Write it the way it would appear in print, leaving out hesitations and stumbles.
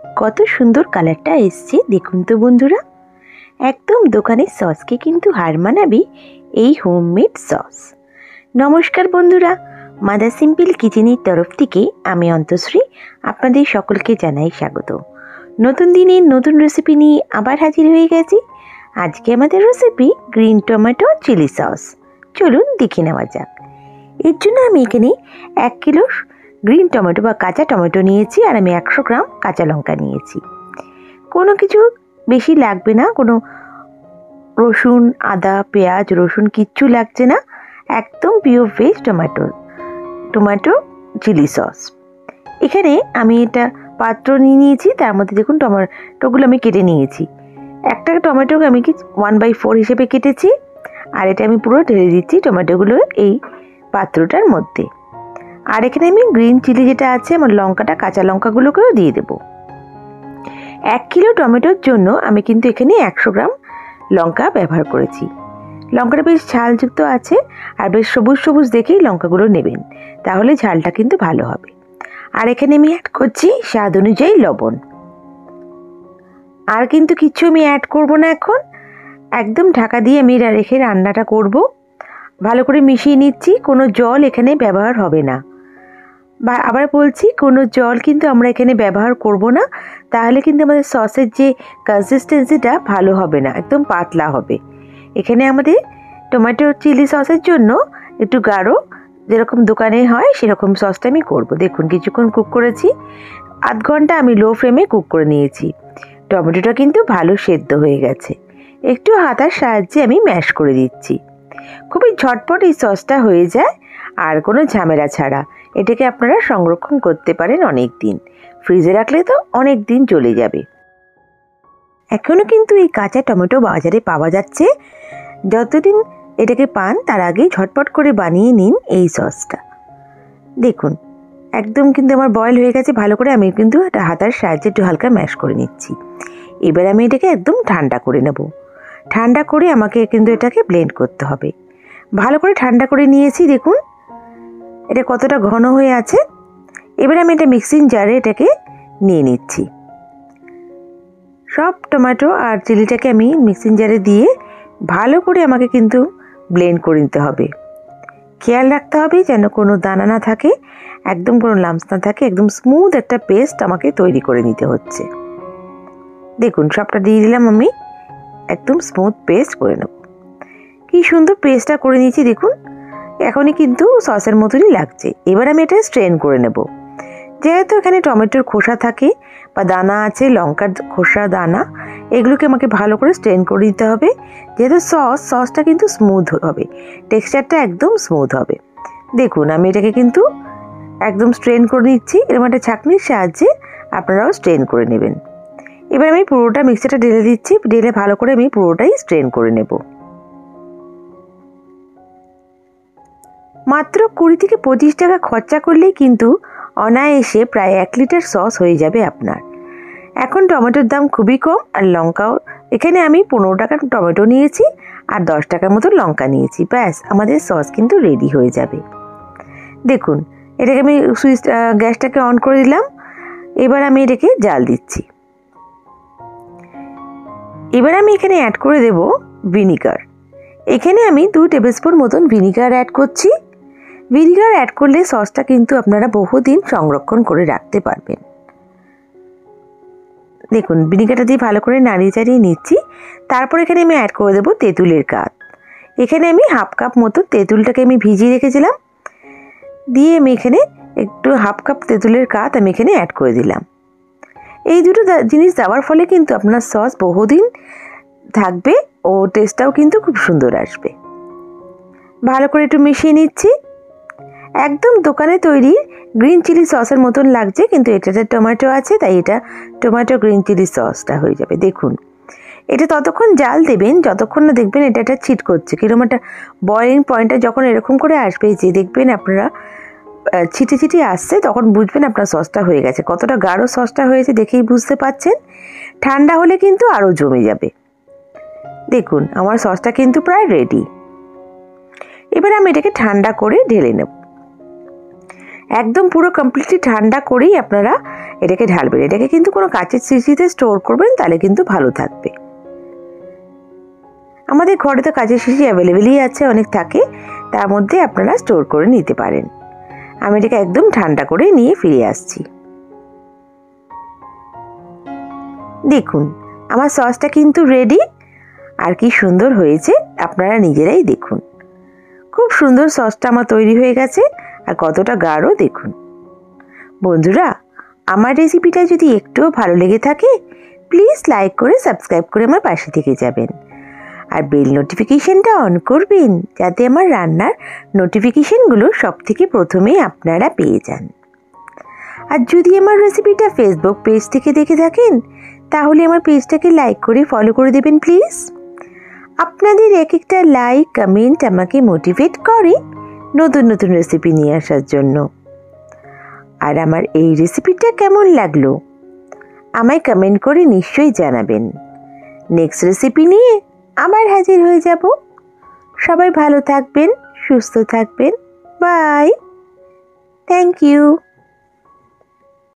কত সুন্দর কালারটা এসছে দেখুন তো বন্ধুরা। একদম দোকানের সসকে কিন্তু হার মানাবে এই হোমমেড সস। নমস্কার বন্ধুরা, মাদার সিম্পল কিচেনের তরফ থেকে আমি অন্তশ্রী আপনাদের সকলকে জানাই স্বাগত। নতুন দিনের নতুন রেসিপি নিয়ে আবার হাজির হয়ে গেছি। আজকে আমাদের recipe green tomato chilli sauce. চলুন দেখে নেওয়া যাক। এর জন্য আমি এখানে 1 কিলো গ্রিন টমেটো বা কাঁচা টমেটো নিয়েছি, আর আমি 100 গ্রাম কাঁচা লঙ্কা নিয়েছি। কোনো কিছু বেশি লাগবে না, কোনো রসুন, আদা, পেঁয়াজ, রসুন কিচ্ছু লাগছে না। একদম pure veg tomato chilli sauce. এখানে আমি এটা পাত্র নিয়ে নিয়েছি, তার মধ্যে দেখুন টমেটোগুলো আমি কেটে নিয়েছি। একটা টমেটোকে আমি 1/4 হিসেবে কেটেছি, আর এটা আমি পুরো ঢেলে দিচ্ছি টমেটোগুলো এই পাত্রটার মধ্যে। আর এখানে আমি গ্রিন চিলি যেটা আছে আমার লঙ্কাটা, কাঁচা লঙ্কাগুলোকেও দিয়ে দেবো। 1 কিলো টমেটোর জন্য আমি কিন্তু এখানে 100 গ্রাম লঙ্কা ব্যবহার করেছি। লঙ্কাটা বেশ ঝালযুক্ত আছে, আর বেশ সবুজ সবুজ দেখেই লঙ্কাগুলো নেবেন, তাহলে ঝালটা কিন্তু ভালো হবে। আর এখানে আমি অ্যাড করছি স্বাদ অনুযায়ী লবণ। আর কিন্তু কিছু আমি অ্যাড করব না এখন। একদম ঢাকা দিয়ে আমি রেখে রান্নাটা করব। ভালো করে মিশিয়ে নিচ্ছি, কোনো জল এখানে ব্যবহার হবে না। বা আবার বলছি, কোনো জল কিন্তু আমরা এখানে ব্যবহার করব না, তাহলে কিন্তু আমাদের সসের যে কনসিস্টেন্সিটা ভালো হবে না, একদম পাতলা হবে। এখানে আমাদের টমেটো চিলি সসের জন্য একটু গাঢ়, যেরকম দোকানে হয় সেরকম সসটা আমি করব। দেখুন কিছুক্ষণ কুক করেছি, আধ ঘন্টা আমি লো ফ্লেমে কুক করে নিয়েছি। টমেটোটা কিন্তু ভালো সেদ্ধ হয়ে গেছে। একটু হাতার সাহায্যে আমি ম্যাশ করে দিচ্ছি। খুবই ঝটপট এই সসটা হয়ে যায়, আর কোনো ঝামেলা ছাড়া। এটাকে আপনারা সংরক্ষণ করতে পারেন অনেক দিন, ফ্রিজে রাখলে তো অনেক দিন চলে যাবে। এখনও কিন্তু এই কাঁচা টমেটো বাজারে পাওয়া যাচ্ছে। যতদিন এটাকে পান তার আগে ঝটপট করে বানিয়ে নিন এই সসটা। দেখুন একদম কিন্তু আমার বয়েল হয়ে গেছে ভালো করে। আমি কিন্তু একটা হাতার সাহায্যে একটু হালকা ম্যাশ করে নিচ্ছি। এবার আমি এটাকে একদম ঠান্ডা করে নেব। ঠান্ডা করে আমাকে কিন্তু এটাকে ব্লেন্ড করতে হবে। ভালো করে ঠান্ডা করে নিয়েছি, দেখুন এটা কতটা ঘন হয়ে আছে। এবার আমি এটা মিক্সিং জারে এটাকে নিয়ে নিচ্ছি। সব টমেটো আর চিলিটাকে আমি মিক্সিং জারে দিয়ে ভালো করে আমাকে কিন্তু ব্লেন্ড করে নিতে হবে। খেয়াল রাখতে হবে যেন কোনো দানা না থাকে, একদম কোনো লাম্পস না থাকে। একদম স্মুথ একটা পেস্ট আমাকে তৈরি করে নিতে হচ্ছে। দেখুন সবটা দিয়ে দিলাম, আমি একদম স্মুথ পেস্ট করে নেব। কি সুন্দর পেস্টটা করে নিয়েছি দেখুন, এখনই কিন্তু সসের মতনই লাগছে। এবার আমি এটা স্ট্রেন করে নেব। যেহেতু এখানে টমেটোর খোসা থাকে বা দানা আছে, লঙ্কার খোসা দানা, এগুলোকে আমাকে ভালো করে স্ট্রেন করে নিতে হবে। যেহেতু সসটা কিন্তু স্মুথ হবে, টেক্সচারটা একদম স্মুথ হবে। দেখুন আমি এটাকে কিন্তু একদম স্ট্রেন করে নিচ্ছি। এরকম একটা ছাঁকনির সাহায্যে আপনারাও স্ট্রেন করে নেবেন। এবার আমি পুরোটা মিক্সারটা ঢেলে দিচ্ছি, ঢেলে ভালো করে আমি পুরোটাই স্ট্রেন করে নেব। মাত্র 20 থেকে 25 টাকা খরচা করলেই কিন্তু অনায়াসে প্রায় 1 লিটার সস হয়ে যাবে আপনার। এখন টমেটোর দাম খুবই কম, আর লঙ্কাও এখানে আমি 15 টাকার টমেটো নিয়েছি আর 10 টাকার মতো লঙ্কা নিয়েছি। ব্যাস আমাদের সস কিন্তু রেডি হয়ে যাবে। দেখুন এটাকে আমি গ্যাসটাকে অন করে দিলাম। এবার আমি এটাকে জাল দিচ্ছি। এবার আমি এখানে অ্যাড করে দেব ভিনিগার। এখানে আমি 2 টেবিলস্পুন মতন ভিনিগার অ্যাড করছি। ভিনিগার অ্যাড করলে সসটা কিন্তু আপনারা বহুদিন সংরক্ষণ করে রাখতে পারবেন। দেখুন ভিনিগারটা দিয়ে ভালো করে নাড়িয়ে চাড়িয়ে নিচ্ছি। তারপর এখানে আমি অ্যাড করে দেবো তেঁতুলের গাঁট। এখানে আমি 1/2 কাপ মতো তেঁতুলটাকে আমি ভিজিয়ে রেখেছিলাম, দিয়ে আমি এখানে একটু 1/2 কাপ তেঁতুলের গাঁট আমি এখানে অ্যাড করে দিলাম। এই দুটো জিনিস দেওয়ার ফলে কিন্তু আপনার সস বহুদিন থাকবে ও টেস্টটাও কিন্তু খুব সুন্দর আসবে। ভালো করে একটু মিশিয়ে নিচ্ছি। একদম দোকানে তৈরি গ্রিন চিলি সসের মতন লাগছে, কিন্তু এটাতে টমেটো আছে তাই এটা টমেটো গ্রিন চিলি সসটা হয়ে যাবে। দেখুন এটা ততক্ষণ জাল দেবেন যতক্ষণ না দেখবেন এটা ছিট করছে, কিরকম একটা বয়েলিং পয়েন্টটা যখন এরকম করে আসবে, যে দেখবেন আপনারা ছিটে ছিটে আসছে, তখন বুঝবেন আপনার সসটা হয়ে গেছে। কতটা গাঢ় সসটা হয়েছে দেখেই বুঝতে পাচ্ছেন। ঠান্ডা হলে কিন্তু আরও জমে যাবে। দেখুন আমার সসটা কিন্তু প্রায় রেডি। এবার আমি এটাকে ঠান্ডা করে ঢেলে নেব। একদম পুরো কমপ্লিটলি ঠান্ডা করেই আপনারা এটাকে ঢালবেন। এটাকে কিন্তু কোনো কাঁচের শিশিতে স্টোর করবেন, তাহলে কিন্তু ভালো থাকবে। আমাদের ঘরে তো কাঁচের শিশি অ্যাভেলেবেলই আছে, অনেক থাকে, তার মধ্যে আপনারা স্টোর করে নিতে পারেন। আমি এটাকে একদম ঠান্ডা করে নিয়ে ফিরে আসছি। দেখুন আমার সসটা কিন্তু রেডি। আর কি সুন্দর হয়েছে, আপনারা নিজেরাই দেখুন। খুব সুন্দর সসটা আমার তৈরি হয়ে গেছে, আর কতটা গাঢ় দেখুন। বন্ধুরা, আমার রেসিপিটা যদি একটুও ভালো লেগে থাকে প্লিজ লাইক করে সাবস্ক্রাইব করে আমার পাশে থেকে যাবেন, আর বেল নোটিফিকেশনটা অন করবেন যাতে আমার রান্নার নোটিফিকেশনগুলো সব থেকে প্রথমেই আপনারা পেয়ে যান। আর যদি আমার রেসিপিটা ফেসবুক পেজ থেকে দেখে থাকেন তাহলে আমার পেজটাকে লাইক করে ফলো করে দেবেন প্লিজ। আপনাদের এক একটা লাইক কমেন্ট আমাকে মোটিভেট করে নতুন নতুন রেসিপি নিয়ে আসার জন্য। আর আমার এই রেসিপিটা কেমন লাগলো আমায় কমেন্ট করে নিশ্চয়ই জানাবেন। নেক্সট রেসিপি নিয়ে আবার হাজির হয়ে যাব। সবাই ভালো থাকবেন, সুস্থ থাকবেন। বাই। Thank you.